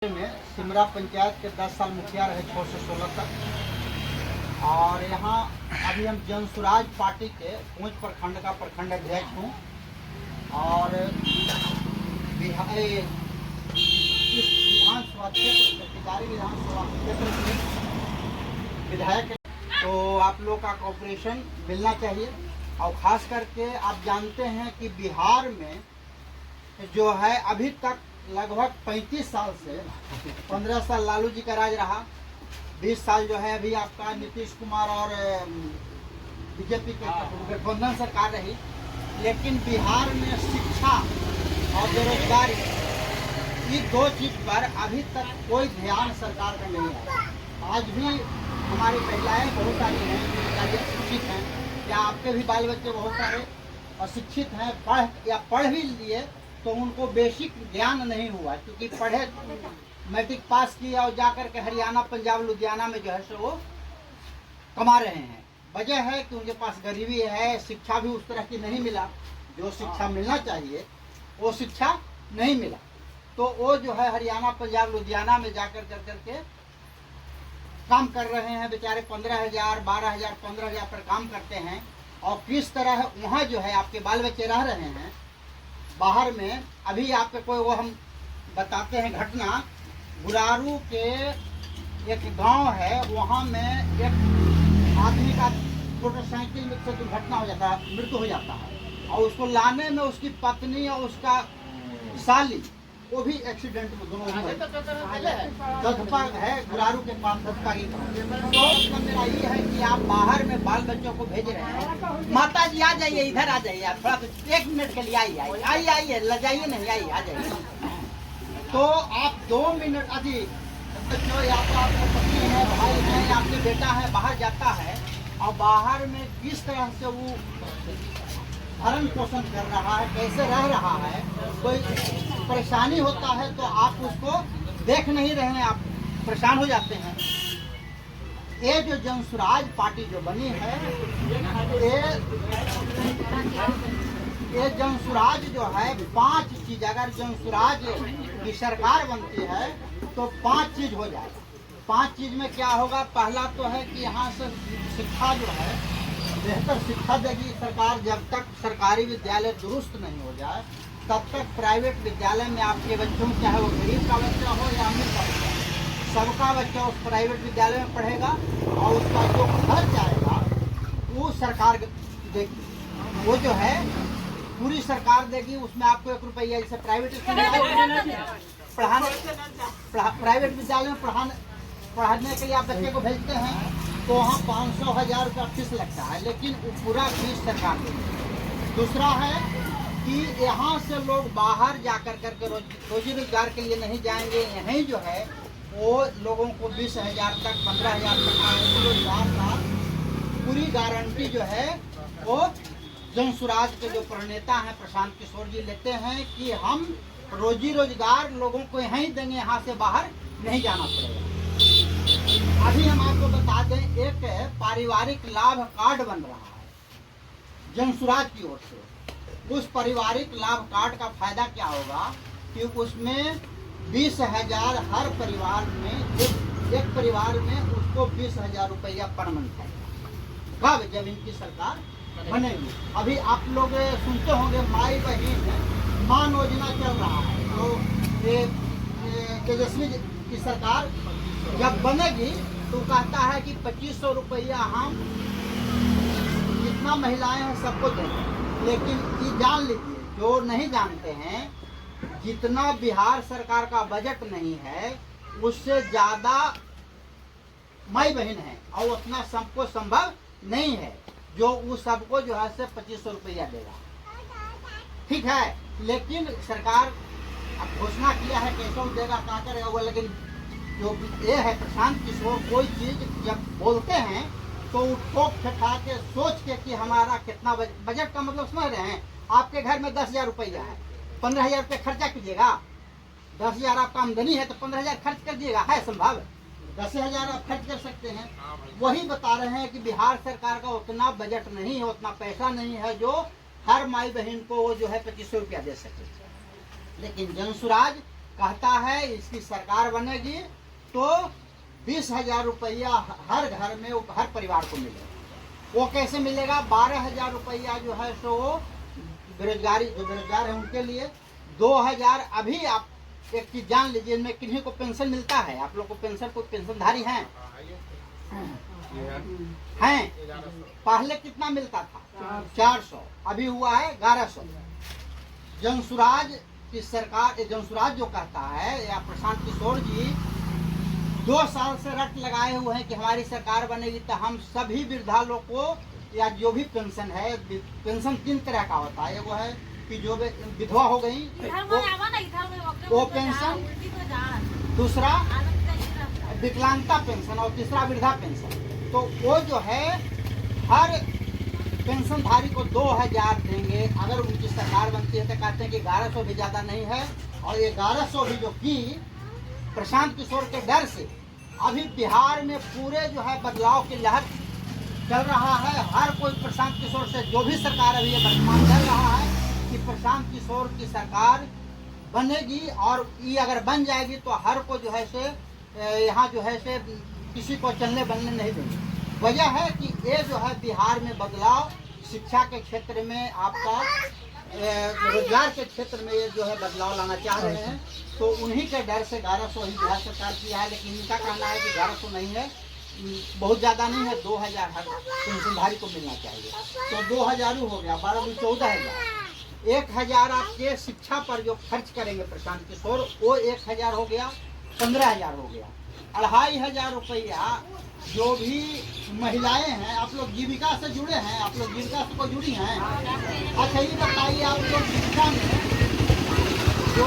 में सिमरा पंचायत के 10 साल मुखिया रहे 6 से 16 तक। और यहाँ अभी हम जन स्वराज पार्टी के पूंछ प्रखंड का प्रखंड अध्यक्ष हूँ और इस विधानसभा क्षेत्र विधानसभा क्षेत्र के विधायक। तो आप लोग का कोऑपरेशन मिलना चाहिए। और ख़ास करके आप जानते हैं कि बिहार में जो है अभी तक लगभग 35 साल से 15 साल लालू जी का राज रहा, 20 साल जो है अभी आपका नीतीश कुमार और बीजेपी के गठबंधन सरकार रही। लेकिन बिहार में शिक्षा और बेरोजगारी ये दो चीज़ पर अभी तक कोई ध्यान सरकार का नहीं है। आज भी हमारी महिलाएं बहुत सारी हैं जो शिक्षित हैं, या आपके भी बाल बच्चे बहुत सारे अशिक्षित हैं, पढ़ भी लिए तो उनको बेसिक ज्ञान नहीं हुआ, क्योंकि पढ़े मैट्रिक पास किया और जाकर के हरियाणा पंजाब लुधियाना में जो है सो वो कमा रहे हैं। वजह है कि उनके पास गरीबी है, शिक्षा भी उस तरह की नहीं मिला, जो शिक्षा मिलना चाहिए वो शिक्षा नहीं मिला। तो वो जो है हरियाणा पंजाब लुधियाना में जाकर करके काम कर रहे हैं बेचारे। 15,000 12,000 15,000 पर काम करते हैं। और किस तरह वहाँ जो है आपके बाल बच्चे रह रहे हैं बाहर में। अभी आपके कोई वो हम बताते हैं घटना, गुरारू के एक गांव है, वहाँ में एक आदमी का मोटरसाइकिल से दुर्घटना हो जाता है, मृत्यु हो जाता है। और उसको लाने में उसकी पत्नी और उसका साली वो भी एक्सीडेंट में दोनों दधपा है, गुरारू के पास दधपा की। तो मेरा ये है कि आप बाहर में बाल बच्चों को भेज रहे हैं। माता जी आ जाइए, इधर आ जाइए, आप थोड़ा 1 मिनट के लिए आइए, लजाइए नहीं, आइए आ जाइए। तो आप 2 मिनट अभी बच्चों या तो आपका पति है, भाई है, आपके बेटा है, बाहर जाता है और बाहर में किस तरह से वो भरण पोषण कर रहा है, कैसे रह रहा है, कोई परेशानी होता है तो आप उसको देख नहीं रहे हैं, आप परेशान हो जाते हैं। ये जो जन स्वराज पार्टी जो बनी है, ये जन स्वराज जो है 5 चीज, अगर जन स्वराज की सरकार बनती है तो 5 चीज हो जाएगा। 5 चीज में क्या होगा? पहला तो है कि यहाँ से शिक्षा जो है बेहतर शिक्षा देगी सरकार। जब तक सरकारी विद्यालय दुरुस्त नहीं हो जाए तब तक प्राइवेट विद्यालय में आपके बच्चों, चाहे वो गरीब का बच्चा हो या अमीर का बच्चा, सबका बच्चा उस प्राइवेट विद्यालय में पढ़ेगा और उसका जो खर्च आएगा वो सरकार देगी। वो जो है पूरी सरकार देगी, उसमें आपको 1 रुपया, जैसे प्राइवेट प्राइवेट विद्यालय में पढ़ाने के लिए आप बच्चे को भेजते हैं तो वहाँ 500-1000 रुपया फीस लगता है, लेकिन वो पूरा फीस सरकार देगी। दूसरा है कि यहाँ से लोग बाहर जाकर करके रोजी रोजगार के लिए नहीं जाएंगे। यहीं जो है वो लोगों को 20,000 तक 15,000 तक रोजगार का पूरी गारंटी जो है वो जन स्वराज के जो प्रणेता हैं प्रशांत किशोर जी लेते हैं कि हम रोजी रोजगार लोगों को यहीं देंगे, यहाँ से बाहर नहीं जाना पड़ेगा। अभी हम आपको बता दें, एक पारिवारिक लाभ कार्ड बन रहा है जन स्वराज की ओर से। उस पारिवारिक लाभ कार्ड का फायदा क्या होगा कि उसमें 20,000 हर परिवार में, एक परिवार में उसको 20,000 रुपया पर मंथ है। कब? जब इनकी सरकार बनेगी। अभी आप लोग सुनते होंगे माई बहन मान योजना चल रहा है, तो ये तेजस्वी की सरकार जब बनेगी तो कहता है कि 2500 रुपया हम जितना महिलाएं हैं सबको देंगे। लेकिन ये जान लीजिए, जो नहीं जानते हैं, जितना बिहार सरकार का बजट नहीं है उससे ज़्यादा माई बहन है और उतना सबको संभव नहीं है जो उस सबको जो है से 2500 रुपया देगा। ठीक है, लेकिन सरकार अब घोषणा किया है कैसे देगा, कहाँ करेगा वो। लेकिन जो ये है प्रशांत किशोर, कोई चीज़ जब बोलते हैं तो ठोक ठठा के सोच के कि हमारा कितना बजट का मतलब समझ रहे हैं। आपके घर में 10,000 रुपया है, 15,000 रुपये खर्चा कीजिएगा। 10,000 आपका आमदनी है तो 15,000 खर्च कर दिएगा, है संभव? 10,000 आप खर्च कर सकते हैं। वही बता रहे हैं कि बिहार सरकार का उतना बजट नहीं है, उतना पैसा नहीं है जो हर माई बहन को वो जो है 2500 रुपया दे सके। लेकिन जन स्वराज कहता है इसकी सरकार बनेगी तो 20,000 रुपया हर घर में, हर परिवार को मिलेगा। वो कैसे मिलेगा? 12,000 रुपया जो है सो वो बेरोजगारी, जो बेरोजगार है उनके लिए, 2,000 अभी आप एक चीज जान लीजिए, इनमें किन्हीं को पेंशन मिलता है? आप लोग को पेंशन, कोई पेंशनधारी हैं? हैं? पहले कितना मिलता था? 400, अभी हुआ है 1100। जनसुराज की सरकार, जनसुराज जो कहता है या प्रशांत किशोर जी 2 साल से रट लगाए हुए हैं कि हमारी सरकार बनेगी तो हम सभी वृद्धा लोग को, या जो भी पेंशन है, पेंशन 3 तरह का होता है। एगो है कि जो विधवा हो गई वो पेंशन, दूसरा विकलांगता पेंशन और तीसरा वृद्धा पेंशन। तो वो जो है हर पेंशनधारी को 2,000 देंगे अगर उनकी सरकार बनती है। तो कहते हैं कि 1100 भी ज़्यादा नहीं है, और ये 1100 भी जो कि प्रशांत किशोर के डर से अभी बिहार में पूरे जो है बदलाव की लहर चल रहा है। हर कोई प्रशांत किशोर से, जो भी सरकार अभी ये वर्तमान चल रहा है कि प्रशांत किशोर की सरकार बनेगी, और ये अगर बन जाएगी तो हर को जो है से यहाँ जो है से किसी को चलने बनने नहीं देंगे। वजह है कि ये जो है बिहार में बदलाव, शिक्षा के क्षेत्र में, आपका रोजगार के क्षेत्र में ये जो है बदलाव लाना चाह रहे हैं। तो उन्हीं के डर से 1100 ही बिहार सरकार किया है। लेकिन इनका कहना है कि 1100 नहीं है, बहुत ज़्यादा नहीं है, 2,000 हर पेंशनधारी को मिलना चाहिए। तो 2,000 हो गया, 12 में 14,000। 1,000 आपके शिक्षा पर जो खर्च करेंगे प्रशांत किशोर, वो 1,000 हो गया, 15,000 हो गया। 2,500 रुपया जो भी महिलाएं हैं, आप लोग जीविका से जुड़े हैं? आप लोग जीविका से कोई जुड़ी हैं? अच्छा ये बताइए, आप लोग जीविका में जो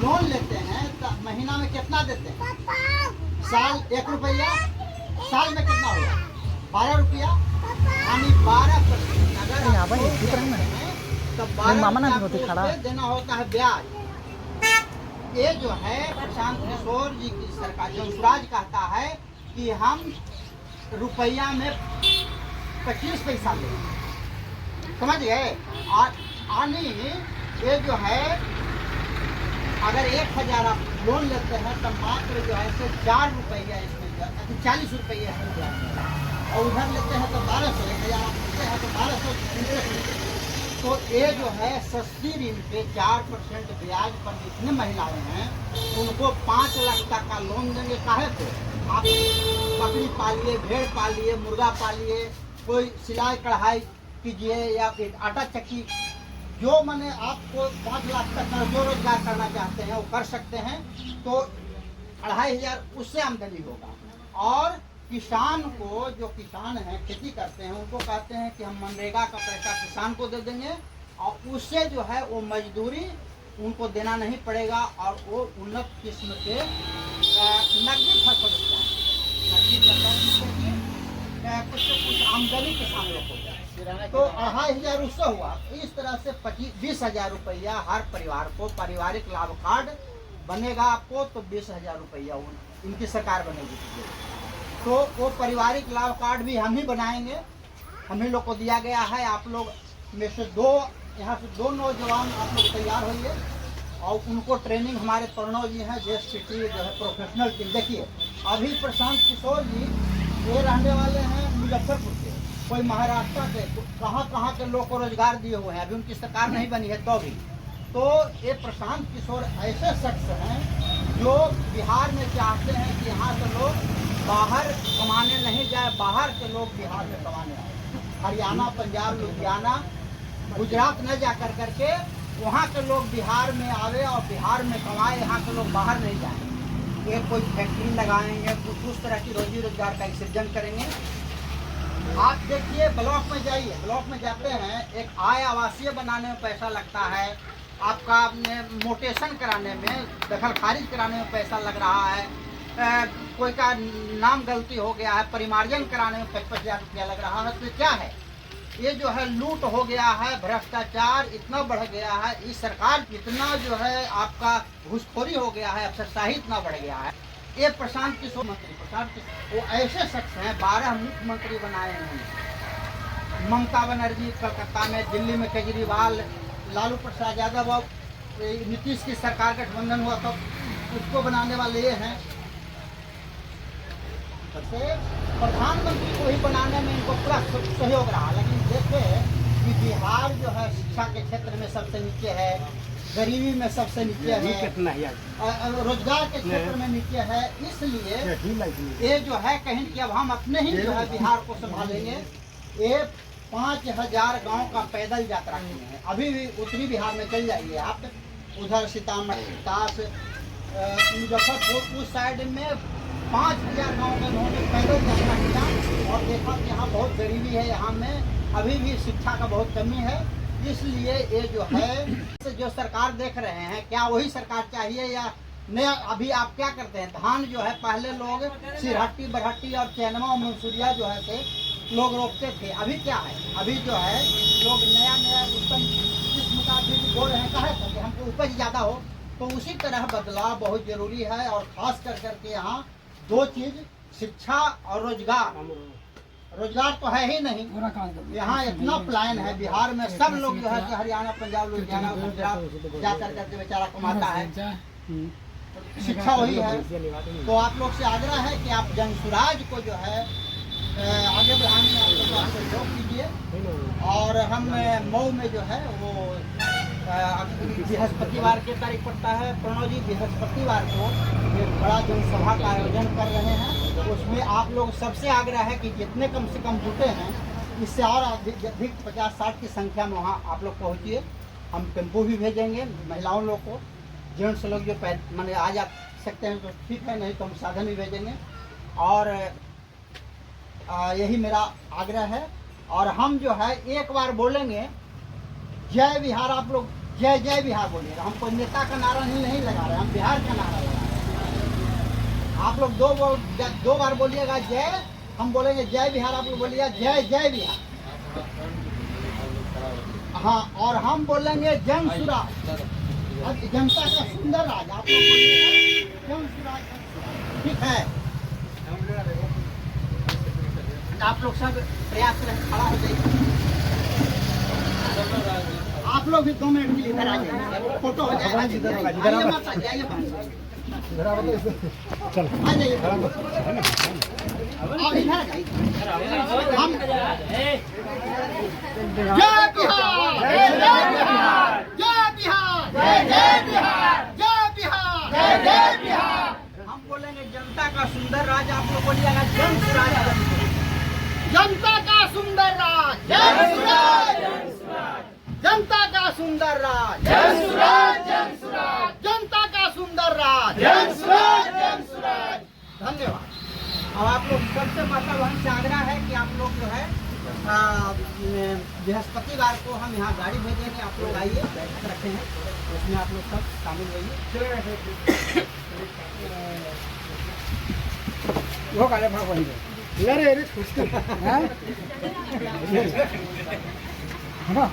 लोन लेते हैं तो महीना में कितना देते हैं? साल 1 रुपया, साल में कितना होगा? 12 रुपया, यानी 12% अगर तो 12 देना होता है ब्याज। ये जो है प्रशांत किशोर जी की सरकार, जनसुराज कहता है कि हम रुपया में 25 पैसा लेंगे, समझ गए? यानी ये जो है अगर 1,000 आप लोन लेते हैं तो मात्र जो है 4 रुपया इसमें 40 रुपये है, और उधर लेते हैं तो 1200, 1,000 आप लेते हैं तो 1200 इंटरेस्ट लेते हैं। तो ये जो है सस्ती ऋण पे 4% ब्याज पर जितने महिलाएं हैं उनको 5 लाख तक का लोन देंगे। काहे पे? आप बकरी पालिए, भेड़ पालिए, मुर्गा पालिए, कोई सिलाई कढ़ाई कीजिए, या फिर आटा चक्की, जो मैंने आपको 5 लाख तक का जो रोजगार करना चाहते हैं वो कर सकते हैं। तो 2,500 उससे आमदनी होगा। और किसान को, जो किसान हैं खेती करते हैं, उनको कहते हैं कि हम मनरेगा का पैसा किसान को दे देंगे, और उससे जो है वो मजदूरी उनको देना नहीं पड़ेगा, और वो उन्नत किस्म के नकदी फसल कुछ आमदनी किसान लोग हो जाए। तो 2,500 उससे हुआ। इस तरह से 20,000 रुपया हर परिवार को पारिवारिक लाभ कार्ड बनेगा आपको, तो 20,000 रुपया इनकी सरकार बनेगी। तो वो पारिवारिक लाभ कार्ड भी हम ही बनाएंगे, हम ही लोग को दिया गया है। आप लोग में से यहाँ से 2 नौजवान आप लोग तैयार होइए, और उनको ट्रेनिंग हमारे प्रणव जी हैं, JSPT जो है प्रोफेशनल टीम। देखिए अभी प्रशांत किशोर जी ये रहने वाले हैं मुजफ्फरपुर के, कोई महाराष्ट्र के, तो कहाँ के लोग को रोजगार दिए हुए हैं। अभी उनकी सरकार नहीं बनी है तो भी। तो ये प्रशांत किशोर ऐसे शख्स हैं जो बिहार में चाहते हैं कि यहाँ से लोग बाहर कमाने नहीं जाए, बाहर के लोग बिहार में कमाने आए। हरियाणा, पंजाब, लुधियाना, गुजरात न जा करके वहाँ के लोग बिहार में आवे और बिहार में कमाए, यहाँ के लोग बाहर नहीं जाए। ये कोई फैक्ट्री लगाएंगे, कुछ उस तरह की रोजी रोजगार का सृजन करेंगे। आप देखिए ब्लॉक में जाइए, ब्लॉक में जाते हैं, एक आय आवासीय बनाने में पैसा लगता है, आपका मोटेशन कराने में, दखल खारिज कराने में पैसा लग रहा है, कोई का नाम गलती हो गया है, परिमार्जन कराने में 55,000 रुपया लग रहा है। तो क्या है ये जो है लूट हो गया है, भ्रष्टाचार इतना बढ़ गया है, इस सरकार इतना जो है आपका घूसखोरी हो गया है, अफसरशाही इतना बढ़ गया है। ये प्रशांत किशोर मंत्री, प्रशांत किशोर वो ऐसे शख्स हैं, 12 मुख्यमंत्री बनाए हैं। ममता बनर्जी कलकत्ता में, दिल्ली में केजरीवाल, लालू प्रसाद यादव, नीतीश की सरकार गठबंधन हुआ तब उसको बनाने वाले ये हैं। सबसे प्रधानमंत्री को ही बनाने में इनको पूरा सहयोग रहा, लेकिन देखे कि बिहार जो है शिक्षा के क्षेत्र में सबसे नीचे है, गरीबी में सबसे नीचे है, रोजगार के क्षेत्र में नीचे है। इसलिए ये जो है कहीं कि अब हम अपने ही जो है बिहार को संभालेंगे। ये 5000 गांव का पैदल यात्रा किए हैं। अभी भी उत्तरी बिहार में चल जाइए आप, उधर सीतामढ़ी, तास, मुजफ्फरपुर उस साइड में 5000 गाँव में उन्होंने पैदल यात्रा किया और देखा कि यहाँ बहुत गरीबी है, यहाँ में अभी भी शिक्षा का बहुत कमी है। इसलिए ये जो है जो सरकार देख रहे हैं, क्या वही सरकार चाहिए या नया? अभी आप क्या करते हैं, धान जो है पहले लोग सिरहट्टी, बरहट्टी और चैनवा और मंसूरिया जो है से लोग रोपते थे। अभी क्या है, अभी जो है लोग नया नया उत्तम किस्म का बीज बो रहे हैं, कहे कि हमको उपज ज़्यादा हो। तो उसी तरह बदलाव बहुत जरूरी है और खास कर करके यहाँ 2 चीज़, शिक्षा और रोजगार। रोजगार तो है ही नहीं, यहाँ इतना प्लान है बिहार में, सब लोग जो है हरियाणा, पंजाब, लुधियाना, गुजरात जा कर करके बेचारा कमाता है। शिक्षा वही है। तो आप लोग से आग्रह है कि आप जनसुराज को जो है आगे बढ़ाने में आप लोग सहयोग कीजिए। और हम मऊ में जो है वो बृहस्पतिवार के तारीख पड़ता है, प्रणव जी बृहस्पतिवार को एक बड़ा जनसभा का आयोजन कर रहे हैं। उसमें आप लोग सबसे आग्रह है कि जितने कम से कम जुटे हैं, इससे और अधिक 50-60 की संख्या में वहाँ आप लोग पहुँचिए। हम टेम्पो भी भेजेंगे महिलाओं लोग को, जेंट्स लोग जो मैंने आ जा सकते हैं तो ठीक है, नहीं तो हम साधन भी भेजेंगे। और यही मेरा आग्रह है। और हम जो है एक बार बोलेंगे जय बिहार, आप लोग जय जय बिहार बोलिएगा। हम कोई नेता का नारा नहीं लगा रहे, हम बिहार का नारा लगा रहे हैं। आप लोग दो बार बोलिएगा जय, हम बोलेंगे जय बिहार, आप लोग बोलिएगा जय जय बिहार। हाँ, और हम बोलेंगे जन सुराज, जनता का सुंदर राज, आप लोग बोलिएगा जन सुराज। ठीक है, आप लोग सब प्रयास करें, खड़ा हो जाइए। आप लोग भी 2 मिनट के लिए इधर आ जाइए, फोटो हो जाए। आइए मत आइए, आइए आ जाइए, और इधर हम जय बिहार, जय बिहार, जय बिहार, जय बिहार, जय बिहार, जय बिहार। हम बोलेंगे जनता का सुंदर राज, आप लोग बोलिएगा जन सुराज। जनता का सुंदर राज, जन सुराज, जनता का सुंदर राज, जन सुराज, जन सुराज, जनता का सुंदर राज, जन सुराज, जन सुराज। धन्यवाद। और आप लोग सबसे माता बहन से आग्रह है कि आप लोग जो है बृहस्पतिवार को हम यहाँ गाड़ी भेजेंगे, आप लोग आइए, बैठक रखे हैं, उसमें आप लोग सब शामिल होइए। वो काले भाग बन गए अरे खुश है ना।